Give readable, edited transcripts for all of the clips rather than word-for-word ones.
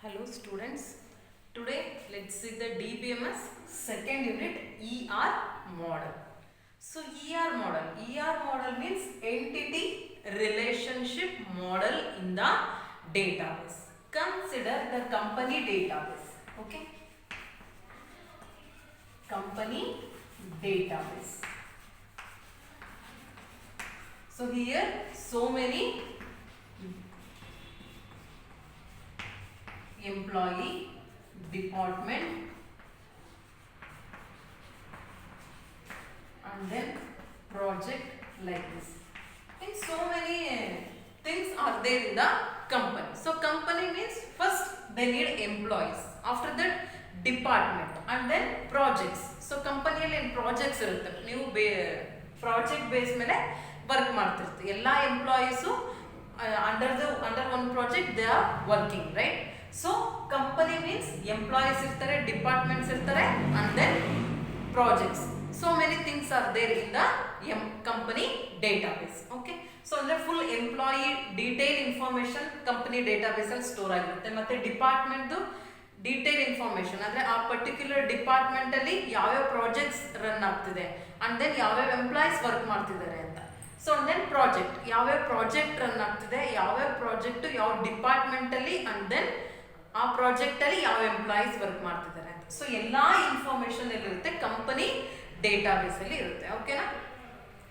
Hello students, today let's see the DBMS second unit ER model. So ER model means entity relationship model in the database. Consider the company database, okay? Company database. So here so many employee, department, and then project like this. And so many things are there in the company. So company means first they need employees. After that department and then projects. So ಕಂಪನಿಯಲ್ಲಿ ಏನು projects ಇರುತ್ತೆ, ನೀವು project base ಮೇಲೆ work ಮಾಡ್ತಿರ್ತೀವಿ. ಎಲ್ಲ employees under one project they are working, right? So company means employees ಇರ್ತಾರೆ, departments ಇರ್ತಾರೆ, and then projects. So many things are there in the company database. Okay, so ಅಂದ್ರೆ full employee detail information company database ಅಲ್ಲಿ store ಆಗಿರುತ್ತೆ. ಮತ್ತೆ ಡಿಪಾರ್ಟ್ಮೆಂಟ್ದು detail information ಅಂದ್ರೆ ಆ particular department ಅಲ್ಲಿ ಯಾವ್ಯಾವ ಪ್ರಾಜೆಕ್ಟ್ಸ್ ರನ್ ಆಗ್ತಿದೆ, ಅಂಡ್ ದೆನ್ ಯಾವ್ಯಾವ ಎಂಪ್ಲಾಯೀಸ್ ವರ್ಕ್ ಮಾಡ್ತಿದ್ದಾರೆ ಅಂತ. ಸೊ ಅಂಡ್ ದೆನ್ ಪ್ರಾಜೆಕ್ಟ್, ಯಾವ್ಯಾವ ಪ್ರಾಜೆಕ್ಟ್ ರನ್ ಆಗ್ತಿದೆ, ಯಾವ್ಯಾವ ಪ್ರಾಜೆಕ್ಟ್ ಯಾವ ಡಿಪಾರ್ಟ್ಮೆಂಟ್ ಅಲ್ಲಿ, ಅಂಡ್ ದೆನ್ ಆ ಪ್ರಾಜೆಕ್ಟ್ ಅಲ್ಲಿ ಯಾವ ಎಂಪ್ಲಾಯೀಸ್ ವರ್ಕ್ ಮಾಡ್ತಿದ್ದಾರೆ ಅಂತ. ಸೊ ಎಲ್ಲಾ ಇನ್ಫಾರ್ಮೇಶನ್ ಎಲ್ಲಿರುತ್ತೆ, ಕಂಪನಿ ಡೇಟಾಬೇಸ್ ಅಲ್ಲಿ ಇರುತ್ತೆ. ಓಕೆನಾ?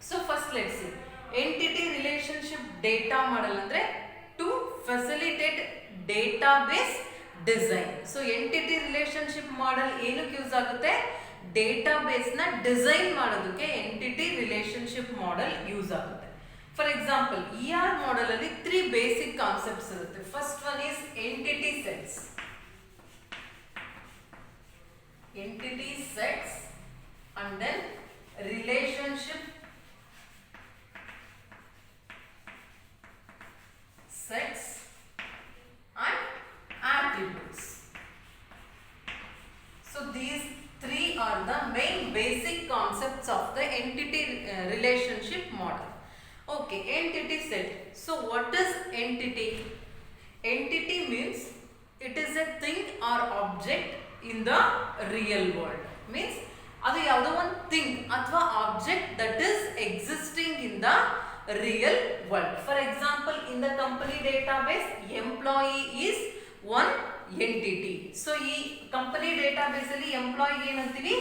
So first let's see entity relationship data model ಅಂದ್ರೆ to facilitate database design. So entity relationship model ಏನಕ್ಕೆ ಯೂಸ್ ಆಗುತ್ತೆ? ಡೇಟಾಬೇಸ್ ನ ಡಿಸೈನ್ ಮಾಡೋದಕ್ಕೆ ಎಂಟಿಟಿ ರಿಲೇಶನ್ಶಿಪ್ ಮಾಡೆಲ್ ಯೂಸ್ ಆಗುತ್ತೆ. ಫಾರ್ ಎಕ್ಸಾಂಪಲ್ ER ಮಾಡೆಲ್ ಅಲ್ಲಿ 3 ಬೇಸಿಕ್ ಕಾನ್ಸೆಪ್ಟ್ಸ್ ಇರುತ್ತೆ. First one is entity sets. Entity sets and then relationship sets and attributes. So these three are the main basic concepts of the entity relationship model. Okay, entity set. So what is entity? Entity means it is a thing or object in the real world. Means ಅದು ಯಾವುದೋ ಒಂದು thing ಅಥವಾ object that is existing in the real world. For example in the company database employee is one entity. So ಈ company database ಅಲ್ಲಿ employee ಏನಂತೀವಿ?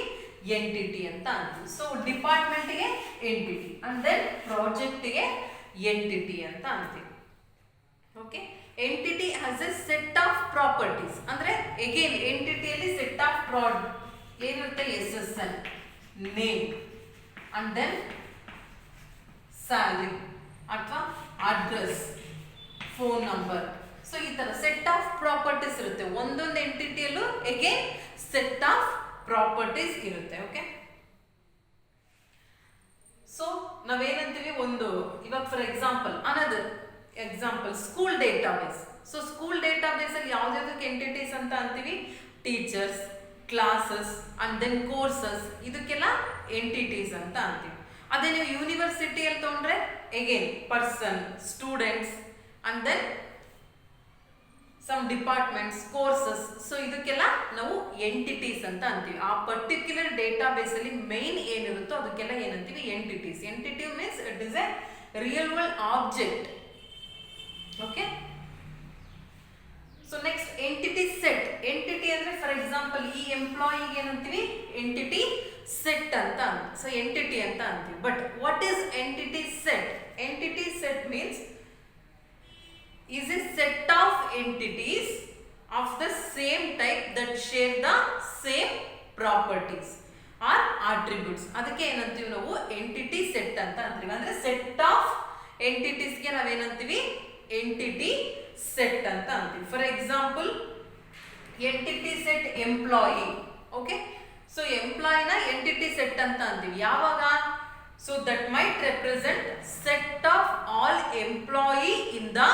Entity ಅಂತ ಅಂತೀವಿ. So ಡಿಪಾರ್ಟ್ಮೆಂಟ್ಗೆ ಎಂಟಿಟಿ ಅಂಡ್ ದೆನ್ ಪ್ರಾಜೆಕ್ಟ್ಗೆ ಎಂಟಿಟಿ ಅಂತ ಅಂತೀವಿ. Okay, entity has a set of properties. ಅಂದ್ರೆ ಅಗೇನ್ ಎಂಟಿಟಿಯಲ್ಲಿ ಸೆಟ್ ಆಫ್ ಏನಿರುತ್ತೆ? SSN, name and then salary ಅಥವಾ ಅಡ್ರೆಸ್, ಫೋನ್ ನಂಬರ್. ಸೊ ಈ ತರ ಸೆಟ್ ಆಫ್ ಪ್ರಾಪರ್ಟೀಸ್ ಇರುತ್ತೆ. ಒಂದೊಂದು ಎಂಟಿಟಿಯಲ್ಲೂ ಅಗೇನ್ ಸೆಟ್ ಆಫ್ ಪ್ರಾಪರ್ಟೀಸ್ ಇರುತ್ತೆ. ಓಕೆ, ಸೊ ನಾವೇನಂತೀವಿ, ಒಂದು ಇವಾಗ for example another example school database. So school database ಅಲ್ಲಿ ಯಾವ್ದಾವ್ದಕ್ಕೆ ಎಂಟಿಟೀಸ್ ಅಂತ ಅಂತೀವಿ? Teachers, classes and then courses, ಇದಕ್ಕೆಲ್ಲ ಎಂಟಿಟೀಸ್ ಅಂತ ಅಂತೀವಿ. ಅದೇ ನೀವು ಯೂನಿವರ್ಸಿಟಿಯಲ್ಲಿ ತಗೊಂಡ್ರೆ again person, students and then some departments, courses. So ಇದಕ್ಕೆಲ್ಲ ನಾವು ಎಂಟಿಟೀಸ್ ಅಂತ ಅಂತೀವಿ. ಆ ಪರ್ಟಿಕ್ಯುಲರ್ ಡೇಟಾಬೇಸ್ ಅಲ್ಲಿ ಮೇನ್ ಏನಿರುತ್ತೋ ಅದಕ್ಕೆಲ್ಲ ಏನಂತೀವಿ? Entities. Entity means it is a real world object. Okay, so next entity set. Entity ಅಂದ್ರೆ ಫಾರ್ ಎಕ್ಸಾಂಪಲ್ ಈ ಎಂಪ್ಲಾಯಿಗೆ ಏನಂತೀವಿ? ಎಂಟಿಟಿ ಸೆಟ್ ಅಂತ. ಸೊ ಎಂಟಿಟಿ ಅಂತ ಅಂತೀವಿ. But what is entity set? Entity set means is a set of entities of the same type that share the same properties or attributes. ಅದಕ್ಕೆ ಏನಂತೀವಿ ನಾವು? Entity set ಅಂತ ಅಂತೀವಿ. ಅಂದ್ರೆ ಸೆಟ್ ಆಫ್ ಎಂಟಿಟೀಸ್ಗೆ ನಾವೇನಂತೀವಿ? ಎಂಟಿಟಿ ಸೆಟ್ ಅಂತ ಅಂತೀವಿ. For example entity set employee. Okay, so ಎಂಪ್ಲಾಯಿನ ಎಂಟಿಟಿ ಸೆಟ್ ಅಂತ ಅಂತೀವಿ. ಯಾವಾಗ? So that might represent set of all employee in the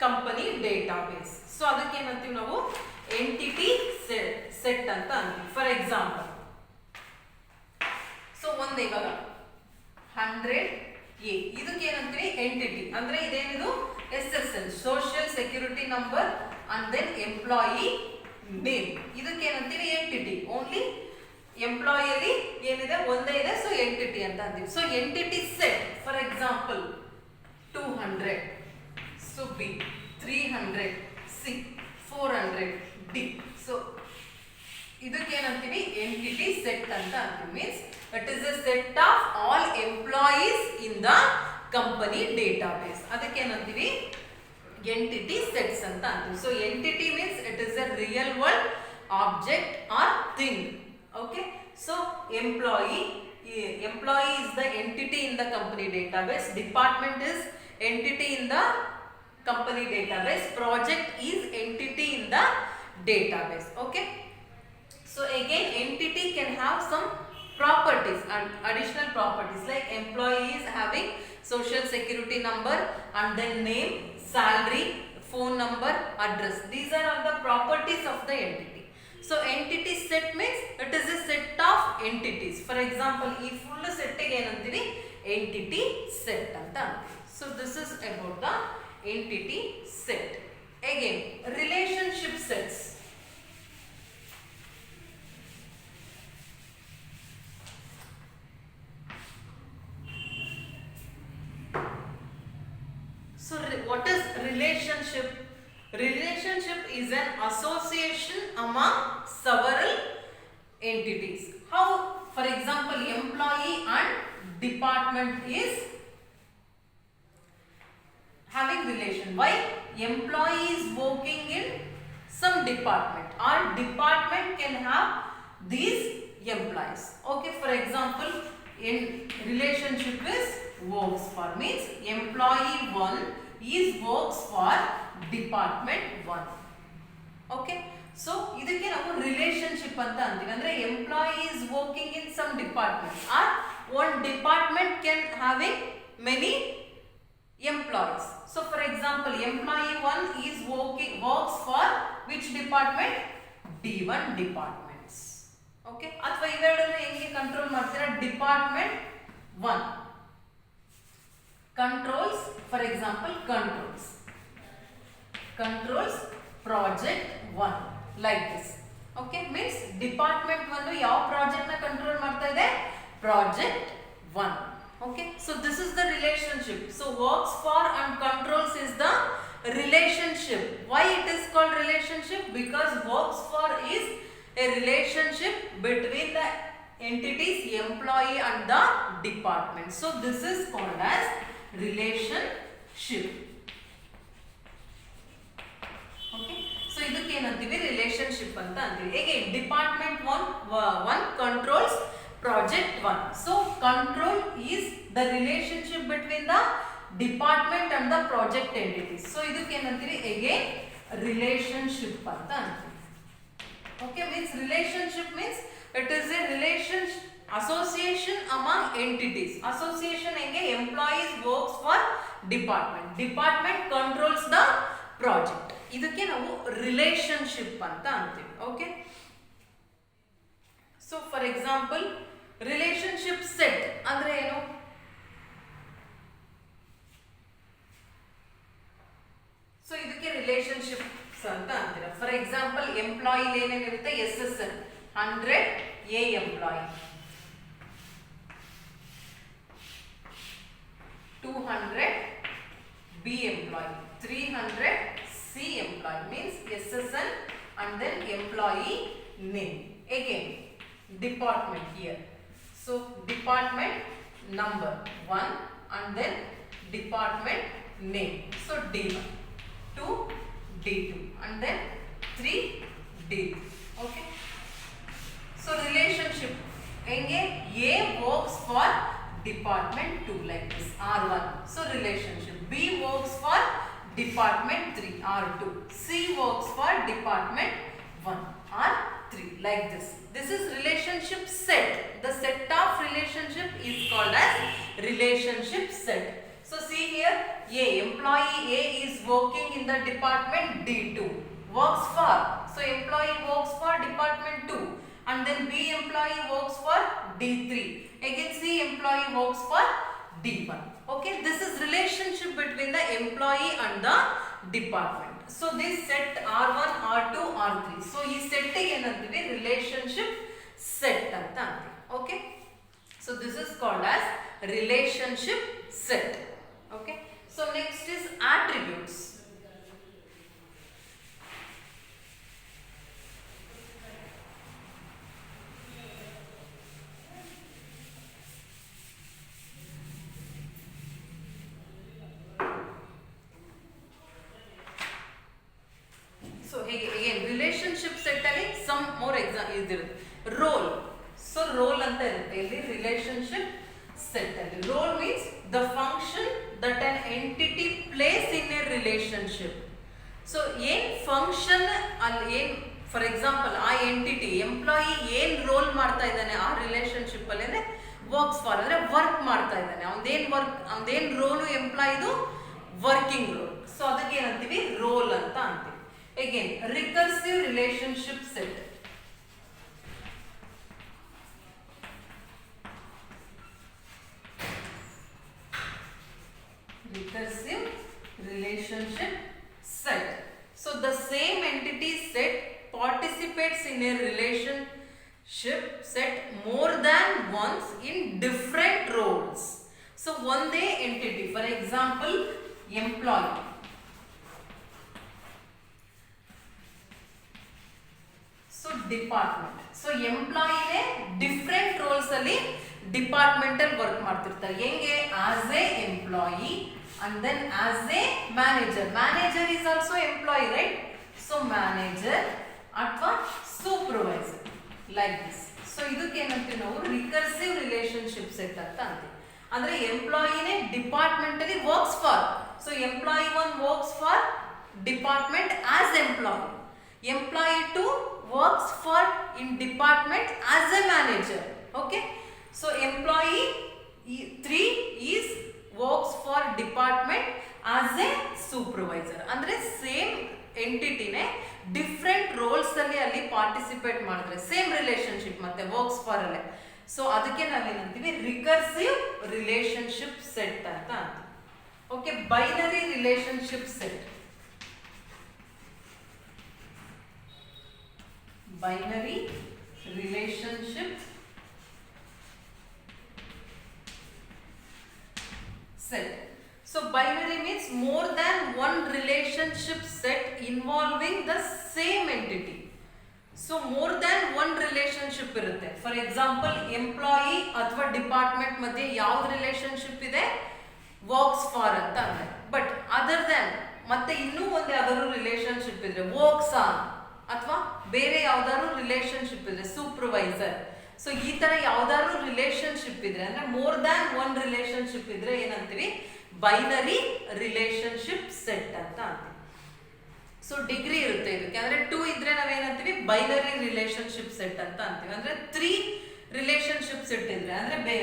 company database. So ಅದಕ್ಕೆ ಏನಂತೀವಿ ನಾವು? ಎಂಟಿಟಿ ಸೆಟ್ ಅಂತ ಅಂತೀವಿ. ಫಾರ್ ಎಕ್ಸಾಂಪಲ್ ಸೊ ಒಂದು ಇವಾಗ 100A ಇದಕ್ಕೆ ಏನಂತೀವಿ? ಎಂಟಿಟಿ. ಅಂದ್ರೆ ಇದೇನಿದು SSN, social security number, and then employee name. ಇದಕ್ಕೆ ಏನಂತೀವಿ entity. only employee ಅಲ್ಲಿ ಏನಿದೆ ಒಂದೇ ಇದೆ, so entity ಅಂತ ಅಂತೀವಿ. So entity set, for example 200, so B 300, C 400, D. So ಇದಕ್ಕೆ ಏನಂತೀವಿ entity set ಅಂತ ಅಂತೀವಿ. means it is a set of all employees in the company database. ಅದಕ್ಕೆ ಏನಂತೀವಿ entity sets ಅಂತ ಅಂತೀವಿ. So entity means it is a real world object or thing. Okay, so employee is the entity in the company database, department is entity in the company database, project is entity in the database. Okay, so again entity can have some properties and additional properties, like employee is having social security number and then name, salary, phone number, address. These are all the properties of the entity. So entity set means it is a set of entities. For example, ee full set ge enantivi entity set anta antivi. So this is about the entity set. Again, relationship sets. So what is relationship? Relationship is an association among several entities. How, for example, employee and department is having relation. Why? Employee is working in some department, or department can have these employees. Okay, for example, in relationship is works for, means employee 1 is works for department 1. Okay, so ಇದಕ್ಕೆ ನಾವು relationship ಅಂತ ಅಂತೀವಿ. ಅಂದ್ರೆ employee is working in some department, or one department can having many employees. So for example, employee 1 is works for which department? D1 departments. Okay, ಅಥವಾ ಇವೆರಡನ್ನು ಹೆಂಗೆ control ಮಾಡ್ತೀರಾ? department 1 controls, for example, controls project 1, like this. Okay, means department 1 ಯಾವ project ನ control ಮಾಡ್ತಾ ಇದೆ? project 1. Okay, so this is the relationship. So works for and controls is the relationship. Why it is called relationship? Because works for is a relationship between the entities employee and the department. So this is called as relationship. Okay, so ಇದಕ್ಕೆ ಏನಂತೀವಿ? relationship ಅಂತ ಅಂತೀವಿ. Again, department 1 controls project 1. So control is the relationship between the department and the project entities. So ಇದಕ್ಕೆ ಏನಂತೀವಿ? Again, relationship ಅಂತ ಅಂತೀವಿ. Okay, means relationship means it is a relationship association among entities. Association ಹೆಂಗೆ? employees works for department controls the project. ಇದಕ್ಕೆ ನಾವು relationship ಅಂತ ಅಂತೀವಿ. Okay, so for example, relationship set ಅಂದ್ರೆ ಏನು? So ಇದಕ್ಕೆ relationship ಅಂತ ಅಂತೀರಾ. For example, employee ಏನೇನಿರುತ್ತೆ? SSN 100 A employee, 200 B employee, 300 C employee, means SSN and then employee name. Again, department here. So department number 1 and then department name. So D1, 2 D2 and then 3 D3. Okay, so relationship henge? A works for department 2, like this, R1. So relationship. B works for department 3, R2. C works for department 1, R3, like this. This is relationship set. The set of relationship is called as relationship set. So see here, A, employee A is working in the department D2, works for, so employee works for department 2, and then B employee works for D3. Again C employee works for D1. Okay, this is relationship between the employee and the department. So this set R1, R2, R3. So ಈ set ಗೆ ಏನಂತೀವಿ relationship set ಅಂತ ಅಂತೀವಿ. Okay, so this is called as relationship set. Okay, so next is attributes. So again relationship set ಅಲ್ಲಿ some more ಇದಿರುತ್ತೆ. Role. So role ಅಂತ ಇರುತ್ತೆ ಇಲ್ಲಿ relationship set ಅಲ್ಲಿ. Role means the function that an entity plays in a relationship. So ಏನ್ function ಅಲ್ಲಿ ಏನ್ for example ಆ ಎಂಟಿಟಿ ಎಂಪ್ಲಾಯಿ ಏನ್ ರೋಲ್ ಮಾಡ್ತಾ ಇದ್ದಾನೆ ಆ ರಿಲೇಶನ್ಶಿಪ್ ಅಲ್ಲಿ ಅಂದ್ರೆ ವರ್ಕ್ಸ್ ಫಾರ್ ಅಂದ್ರೆ ವರ್ಕ್ ಮಾಡ್ತಾ ಇದ್ದಾನೆ ಅವನದೇನ್ ರೋಲು ಎಂಪ್ಲಾಯಿದು ವರ್ಕಿಂಗ್ ರೋಲ್. ಸೊ ಅದಕ್ಕೆ ಏನಂತೀವಿ ರೋಲ್ ಅಂತ ಅಂತೀವಿ. Again, recursive relationship set. Recursive relationship set. So the same entity set participates in a relationship set more than once in different roles. So one day entity, for example, employee. So department. So employee different roles ಅಲ್ಲಿ departmental work ಮಾಡ್ತಿರ್ತಾರೆ. ಹೆಂಗೆ as A employee and then as a manager. Manager is also employee, right? So manager ಅಥವಾ supervisor like this. So ಇದಕ್ಕೆ ಏನಂತೀವಿ ನಾವು recursive relationship set ಅಂತ ಅಂತೀವಿ. ಅಂದ್ರೆ ಎಂಪ್ಲಾಯಿನೇ ಡಿಪಾರ್ಟ್ಮೆಂಟ್ ಅಲ್ಲಿ works for. So employee 1 works for department as employee. Employee 2 works for in department as a manager. Okay, so employee 3 is works for department as a supervisor. ಅಂದ್ರೆ same ಎಂಟಿಟಿನೇ different rolls ಅಲ್ಲಿ participate ಮಾಡಿದ್ರೆ same relationship ಮತ್ತೆ works for ಅಲ್ಲೇ. So ಅದಕ್ಕೆ ನಾವೇನಂತೀವಿ recursive relationship set ಅಂತ ಅಂತೀವಿ. Okay, binary relationship set. Binary relationship set. So binary means more than one relationship set involving the same entity. So more than one relationship irutte. For example, employee ಅಥವಾ department ಮಧ್ಯೆ ಯಾವ್ದು relationship ಇದೆ, works for ಅಂತ ಅಂದ್ರೆ. But other than ಮತ್ತೆ ಇನ್ನೂ ಒಂದು ಯಾವ್ದಾದ್ರು ರಿಲೇಶನ್ಶಿಪ್ ಇದ್ರೆ ವರ್ಕ್ಸ್ ಆನ್ ಅಥವಾ ಬೇರೆ ಯಾವ್ದಾದ್ರು ರಿಲೇಶನ್ಶಿಪ್ ಇದ್ರೆ ಸೂಪರ್ವೈಸರ್. ಸೊ ಈ ತರ ಯಾವ್ದಾದ್ರು ರಿಲೇಶನ್ಶಿಪ್ ಇದ್ರೆ ಅಂದ್ರೆ ಮೋರ್ ದ್ಯಾನ್ ಒನ್ ರಿಲೇಶನ್ಶಿಪ್ ಇದ್ರೆ ಏನಂತೀವಿ ಬೈನರಿ ರಿಲೇಶನ್ಶಿಪ್ ಸೆಟ್ ಅಂತ ಅಂತೀವಿ. ಸೊ ಡಿಗ್ರಿ ಇರುತ್ತೆ ಇದಕ್ಕೆ. ಅಂದ್ರೆ 2 ಇದ್ರೆ ನಾವೇನಂತೀವಿ ಬೈನರಿ ರಿಲೇಶನ್ಶಿಪ್ ಸೆಟ್ ಅಂತ ಅಂತೀವಿ. ಅಂದ್ರೆ 3 ರಿಲೇಶನ್ಶಿಪ್ ಸೆಟ್ ಇದ್ರೆ ಅಂದ್ರೆ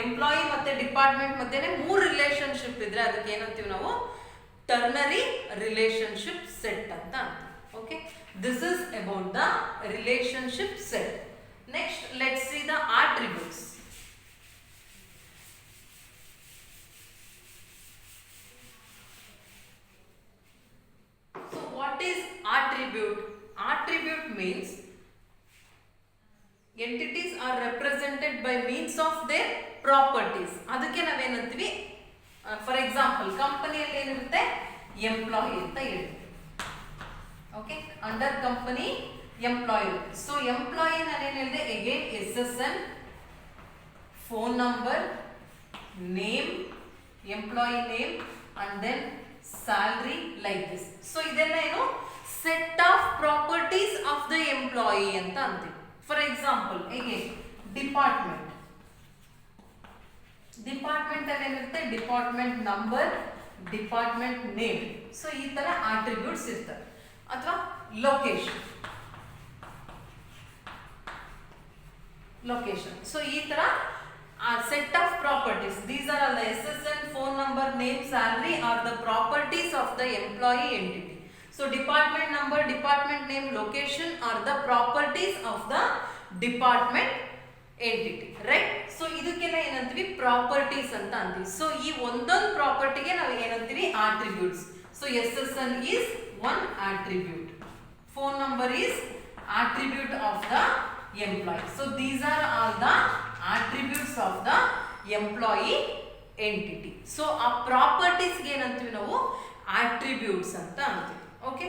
ಎಂಪ್ಲಾಯಿ ಮತ್ತೆ ಡಿಪಾರ್ಟ್ಮೆಂಟ್ ಮಧ್ಯೆನೆ 3 ರಿಲೇಶನ್ಶಿಪ್ ಇದ್ರೆ ಅದಕ್ಕೆ ಏನಂತೀವಿ ನಾವು ಟರ್ನರಿ ರಿಲೇಶನ್ಶಿಪ್ ಸೆಟ್ ಅಂತ ಅಂತೀವಿ. Okay, this is about the relationship set. Next, let's see the attributes. So what is attribute? Attribute means entities are represented by means of their properties. ಅದಕ್ಕೆ ನಾವೇನಂತೀವಿ for example ಕಂಪನಿಯಲ್ಲಿ ಏನಿರುತ್ತೆ employee ಅಂತ ಹೇಳ್ತೀವಿ. Okay, under company employee. So employee ನಾನು ಏನು ಹೇಳಿದೆ again SSN, phone number, name, employee name and then salary like this. So ಇದೆಲ್ಲ ಏನು set of properties of the employee ಅಂತ ಅಂತೀವಿ. ಫಾರ್ ಎಕ್ಸಾಂಪಲ್ ಅಗೇನ್ ಡಿಪಾರ್ಟ್ಮೆಂಟ್ ಅಲ್ಲಿ ಏನಿರುತ್ತೆ department number, department name. So ಈ ತರ ಆಟ್ರಿಬ್ಯೂಟ್ಸ್ ಇರ್ತವೆ. ಅಥವಾ ಲೊಕೇಶನ್. ಸೊ ಈ ತರ set of properties. These are all the SSN, phone number, name, salary are the properties of the employee entity. So department number, department name, location are the properties of the department entity, right. So ಇದಕ್ಕೆಲ್ಲ ಏನಂತೀವಿ properties ಅಂತ ಅಂತೀವಿ. So ಈ ಒಂದೊಂದು ಪ್ರಾಪರ್ಟಿಗೆ ನಾವು ಏನಂತೀವಿ attributes. So SSN is one attribute, phone number is attribute of the employee. So these are all the attributes of the employee entity. So ಆ properties ಗೆ ಏನಂತೀವಿ ನಾವು attributes ಅಂತ ಅಂತೀವಿ. Okay.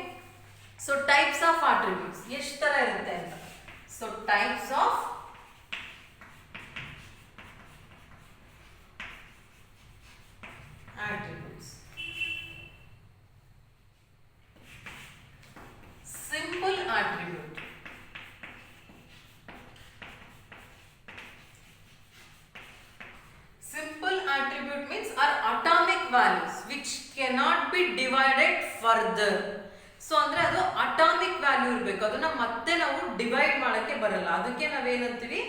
So types of attributes ಎಷ್ಟು ತರ ಇರುತ್ತೆ ಅಂತ. So types of attributes. Simple attribute. Simple attribute means are atomic values which cannot be divided further. So ಅಂದ್ರೆ ಅದು ಅಟಾಮಿಕ್ ವ್ಯಾಲ್ಯೂ ಇರಬೇಕು, ಅದನ್ನ ಮತ್ತೆ ನಾವು ಡಿವೈಡ್ ಮಾಡಕ್ಕೆ ಬರಲ್ಲ. ಅದಕ್ಕೆ ನಾವೇನಂತೀವಿ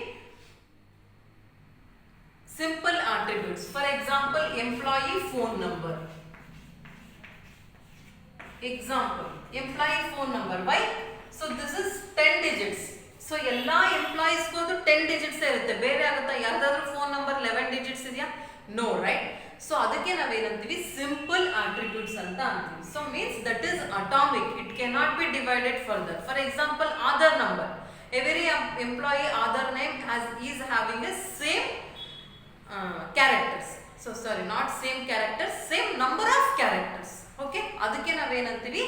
simple attributes. For example, employee phone number. Example, employee phone number. Why? So this is 10 digits. So ಎಲ್ಲಾ ಎಂಪ್ಲಾಯೀಸ್ ಗೂ 10 digits ಇರುತ್ತೆ. ಬೇರೆ ಆಗುತ್ತಾ? ಯಾವ್ದಾದ್ರು ಫೋನ್ ನಂಬರ್ 11 digits ಇದೆಯಾ? No, right. ಸೊ ಅದಕ್ಕೆ ನಾವೇನಂತೀವಿ ಸಿಂಪಲ್ attributes ಅಂತ ಅಂತೀವಿ. So means that is atomic, it cannot be divided further. For example Aadhaar number. Every employee Aadhaar name is having a same characters. So sorry, not same characters, same number of characters. Okay, ಅದಕ್ಕೆ ನಾವೇನಂತೀವಿ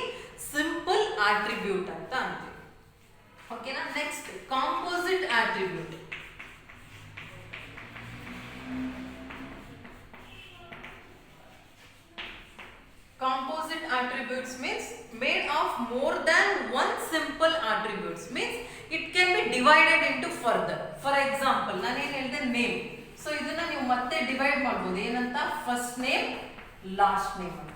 simple attribute ಅಂತ ಅಂತೀವಿ. ಓಕೆನಾ. Next composite attribute. Composite attributes means made of more than one simple attributes, means it can be divided into further. For example, ನಾನು ಏನು ಹೇಳಿದೆ name. So ಇದನ್ನ ನೀವು ಮತ್ತೆ ಡಿವೈಡ್ ಮಾಡಬಹುದು. ಏನಂತ? ಫಸ್ಟ್ ನೇಮ್, ಲಾಸ್ಟ್ ನೇಮ್ ಅಂತ.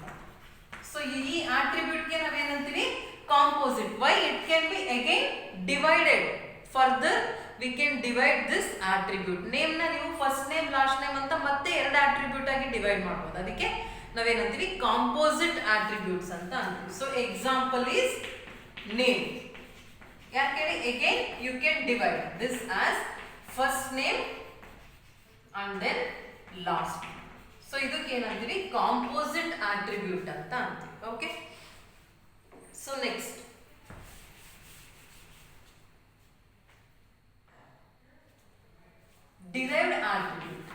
ಸೊ ಈ attribute ಗೆ ನಾವೇನಂತೀವಿ composite. Why? It can be again divided further. We can divide this attribute. Name ನ ನೀವು ಫಸ್ಟ್ ನೇಮ್, ಲಾಸ್ಟ್ ನೇಮ್ ಅಂತ ಮತ್ತೆ ಎರಡು attribute ಆಗಿ ಡಿವೈಡ್ ಮಾಡಬಹುದು. ಅದಕ್ಕೆ ನಾವೇನಂತೀವಿ ಕಾಂಪೋಸಿಟ್ attributes ಅಂತ ಅಂತೀವಿ. So example is name. ಯಾಕೆ? Again you can divide this as first name and then last. So ಇದಕ್ಕೆ ಏನಂತೀವಿ ಕಾಂಪೋಸಿಟ್ attribute ಅಂತ ಅಂತೀವಿ. Okay. So next derived attribute.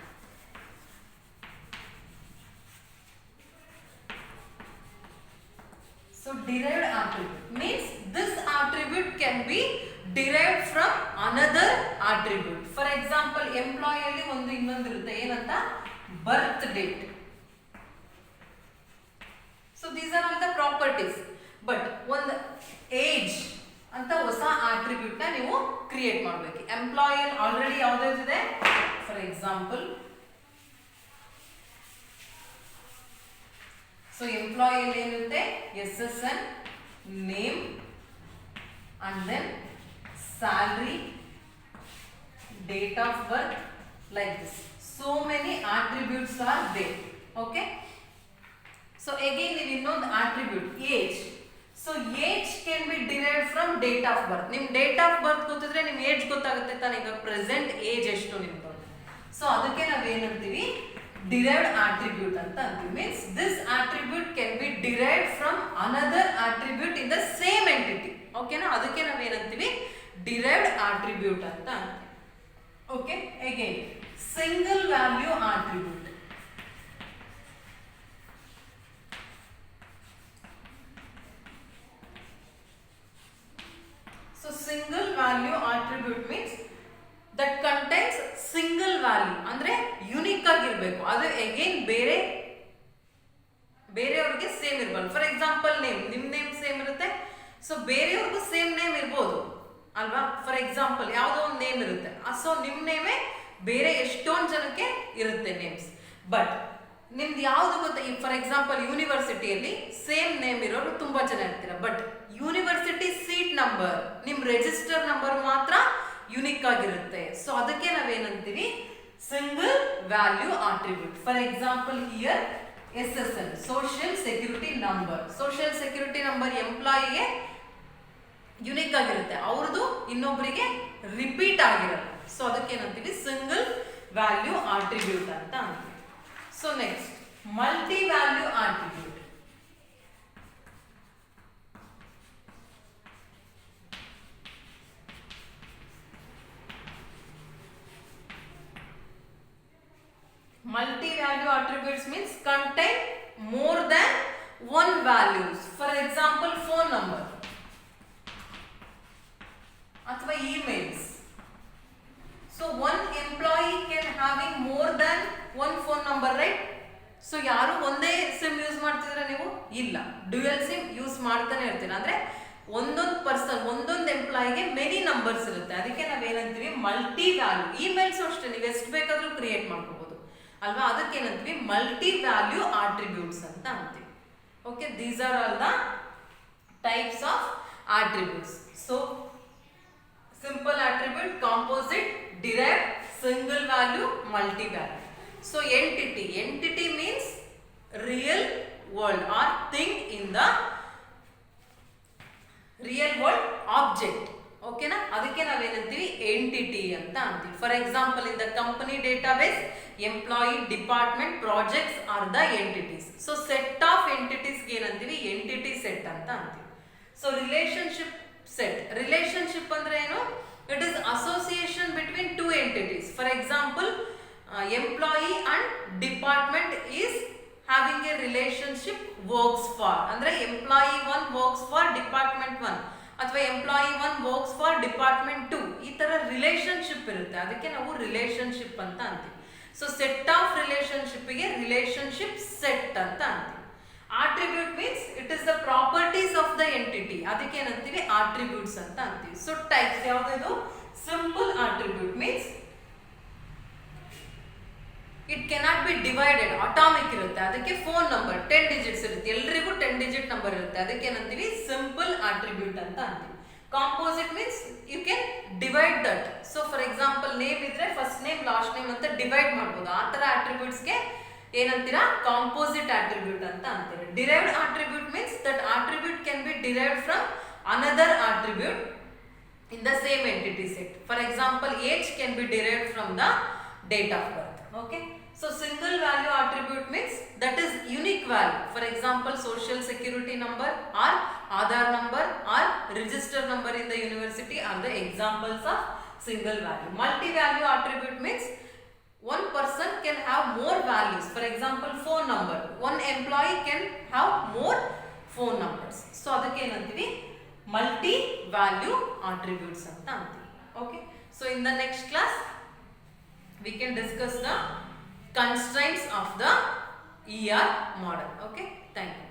So derived attribute means this attribute can be derived from another attribute. For example, employee ಅಲ್ಲಿ ಒಂದು ಇನ್ನೊಂದು ಇರುತ್ತೆ. ಏನಂತ? birth date. So these are all the properties. But ಒಂದು age ಅಂತ ಹೊಸ attribute ನ ನೀವು ಕ್ರಿಯೇಟ್ ಮಾಡಬೇಕು. ಎಂಪ್ಲಾಯಿ ಅಲ್ಲಿ ಆಲ್ರೆಡಿ ಯಾವುದಿದೆ? ಫಾರ್ ಎಕ್ಸಾಂಪಲ್, ಸೊ ಎಂಪ್ಲಾಯಿ ಅಲ್ಲಿ ಏನಿರುತ್ತೆ? SSN, name and then salary, date of birth, like this. So many attributes are there. Okay. So again ನೀವು ಇನ್ನೊಂದು attribute age. So age can be derived from date of birth. ನಿಮ್ date of birth ಗೊತ್ತಿದ್ರೆ ನಿಮ್ age ಗೊತ್ತಾಗುತ್ತೆ ತಾನೆ. ಈಗ present age ಎಷ್ಟು ನಿಮ್ದು. ಸೊ ಅದಕ್ಕೆ ನಾವೇನಂತೀವಿ derived attribute ಅಂತ ಅಂತೀವಿ. Means this attribute can be derived from another attribute in the same entity. ಓಕೆನಾ. ಅದಕ್ಕೆ ನಾವೇನಂತೀವಿ derived attribute ಅಂತ ಅಂತೀವಿ. Okay. Again single value attribute. So single value attribute means that contains single value, ಅಂದ್ರೆ unique ಆಗಿರಬೇಕು. ಅದು again ಬೇರೆಯವ್ರಿಗೆ same ಇರಬಾರ್ದು. For example name, ನಿಮ್ ನೇಮ್ ಸೇಮ್ ಇರುತ್ತೆ. ಸೊ ಬೇರೆಯವ್ರಿಗೂ ಸೇಮ್ ನೇಮ್ ಇರ್ಬೋದು ಅಲ್ವಾ. ಫಾರ್ ಎಕ್ಸಾಂಪಲ್ ಯಾವುದೋ ಒಂದು ನೇಮ್ ಇರುತ್ತೆ. ಸೊ ನಿಮ್ ನೇಮೇ ಬೇರೆ ಎಷ್ಟೊಂದು ಜನಕ್ಕೆ ಇರುತ್ತೆ ನೇಮ್ಸ್. ಬಟ್ ನಿಮ್ದು ಯಾವ್ದು ಗೊತ್ತಾ? ಫಾರ್ ಎಕ್ಸಾಂಪಲ್ ಯೂನಿವರ್ಸಿಟಿಯಲ್ಲಿ ಸೇಮ್ ನೇಮ್ ಇರೋರು ತುಂಬಾ ಜನ ಇರ್ತೀರ. ಬಟ್ ಯೂನಿವರ್ಸಿಟಿ ಸೀಟ್ ನಂಬರ್, ನಿಮ್ ರಿಜಿಸ್ಟರ್ ನಂಬರ್ ಮಾತ್ರ ಯುನಿಕ್ ಆಗಿರುತ್ತೆ. ಸೊ ಅದಕ್ಕೆ ನಾವೇನಂತೀವಿ single value attribute. For example here SSN, social security number. Social security number ಎಂಪ್ಲಾಯಿಗೆ ಯುನಿಕ್ ಆಗಿರುತ್ತೆ, ಅವ್ರದ್ದು ಇನ್ನೊಬ್ಬರಿಗೆ ರಿಪೀಟ್ ಆಗಿರಲ್ಲ. ಸೊ ಅದಕ್ಕೆ ಏನಂತೀವಿ ಸಿಂಗಲ್ ವ್ಯಾಲ್ಯೂ ಆಟ್ರಿಬ್ಯೂಟ್ ಅಂತ ಅಂತೀವಿ. So next multi value attribute. Multi-value attributes means contain more than one values. For example, phone number ಅಥವಾ emails. So one employee can having more than one phone number, right? So ಯಾರು ಒಂದೇ sim use ಮಾಡ್ತಿದ್ರೆ ನೀವು ಇಲ್ಲ, dual sim use ಮಾಡ್ತಾನೆ ಇರ್ತೀರ. ಅಂದ್ರೆ ಒಂದೊಂದು ಪರ್ಸನ್ ಒಂದೊಂದು ಎಂಪ್ಲಾಯಿಗೆ ಮೆನಿ ನಂಬರ್ಸ್ ಇರುತ್ತೆ. ಅದಕ್ಕೆ ನಾವೇನಂತೀವಿ ಮಲ್ಟಿ ವ್ಯಾಲ್ಯೂ. ಇಮೇಲ್ಸ್ ಅಷ್ಟೇ ನೀವು ಎಷ್ಟು ಬೇಕಾದ್ರೂ ಕ್ರಿಯೇಟ್ ಮಾಡ್ಕೋಬಹುದು ಅಲ್ವಾ, ಅದಕ್ಕೇನಂತೀವಿ ಮಲ್ಟಿ ವ್ಯಾಲ್ಯೂ ಆಟ್ರಿಬ್ಯೂಟ್ಸ್ ಅಂತ ಅಂತೀವಿ. Okay, these are all the types of attributes. So simple attribute, composite, derived, single value, multi value. So entity means real world R thing in the real world object. ಓಕೆನಾ, ಅದಕ್ಕೆ ನಾವೇನಂತೀವಿ entity ಅಂತ ಅಂತೀವಿ. For example in the company database employee, department, projects are the entities. So set of entities ಏನಂತೀವಿ entity set ಅಂತ ಅಂತೀವಿ. So relationship set, relationship ಅಂದ್ರೆ ಏನು? It is association between two entities. For example employee and department is having a relationship works for, ಅಂದ್ರೆ employee 1 works for department 1 ಅಥವಾ employee 1 works for department 2. ಈ ತರ relationship ಇರುತ್ತೆ, ಅದಕ್ಕೆ ನಾವು ರಿಲೇಶನ್ಶಿಪ್ ಅಂತ ಅಂತೀವಿ. ಸೊ ಸೆಟ್ ಆಫ್ ರಿಲೇಶನ್ಶಿಪ್ ಗೆ ರಿಲೇಶನ್ಶಿಪ್ ಸೆಟ್ ಅಂತ ಅಂತೀವಿ. Attribute means it is the properties of the entity, ಅದಕ್ಕೆ ಏನಂತೀವಿ ಆಟ್ರಿಬ್ಯೂಟ್ಸ್ ಅಂತ ಅಂತೀವಿ. ಸೊ ಟೈಪ್ಸ್ ಯಾವ್ದು? Simple attribute means it cannot be divided, atomic ಇರುತ್ತೆ. ಅದಕ್ಕೆ ಫೋನ್ ನಂಬರ್ 10 ಡಿಜಿಟ್ಸ್ ಇರುತ್ತೆ, ಎಲ್ರಿಗೂ 10 ಡಿಜಿಟ್ ನಂಬರ್ ಇರುತ್ತೆ, ಅದಕ್ಕೆ ಏನಂತೀವಿ ಸಿಂಪಲ್ ಆಟ್ರಿಬ್ಯೂಟ್ ಅಂತ ಅಂತೀವಿ. Composite means you can divide that. So for example name ಇದ್ರೆ ಫಸ್ಟ್ ನೇಮ್ ಲಾಸ್ಟ್ ನೇಮ್ ಅಂತ ಡಿವೈಡ್ ಮಾಡ್ಬೋದು. ಆ ತರ ಆಟ್ರಿಬ್ಯೂಟ್ಸ್ಗೆ ಏನಂತೀರಾ ಕಾಂಪೋಸಿಟ್ ಆಟ್ರಿಬ್ಯೂಟ್ ಅಂತ ಅಂತೀವಿ. Derived attribute means that attribute can be derived from another attribute in the same entity set. For example, age can be derived from the date of birth. Okay, so single value attribute means that is unique value. For example, social security number or Aadhaar number or register number in the university are the examples of single value. Multi value attribute means one person can have more values. For example, phone number, one employee can have more phone numbers. So ಅದಕ್ಕೆ ಏನಂತೀವಿ multi value attributes ಅಂತ ಅಂತೀವಿ. Okay, so in the next class we can discuss the constraints of the ER model. Okay, thank you.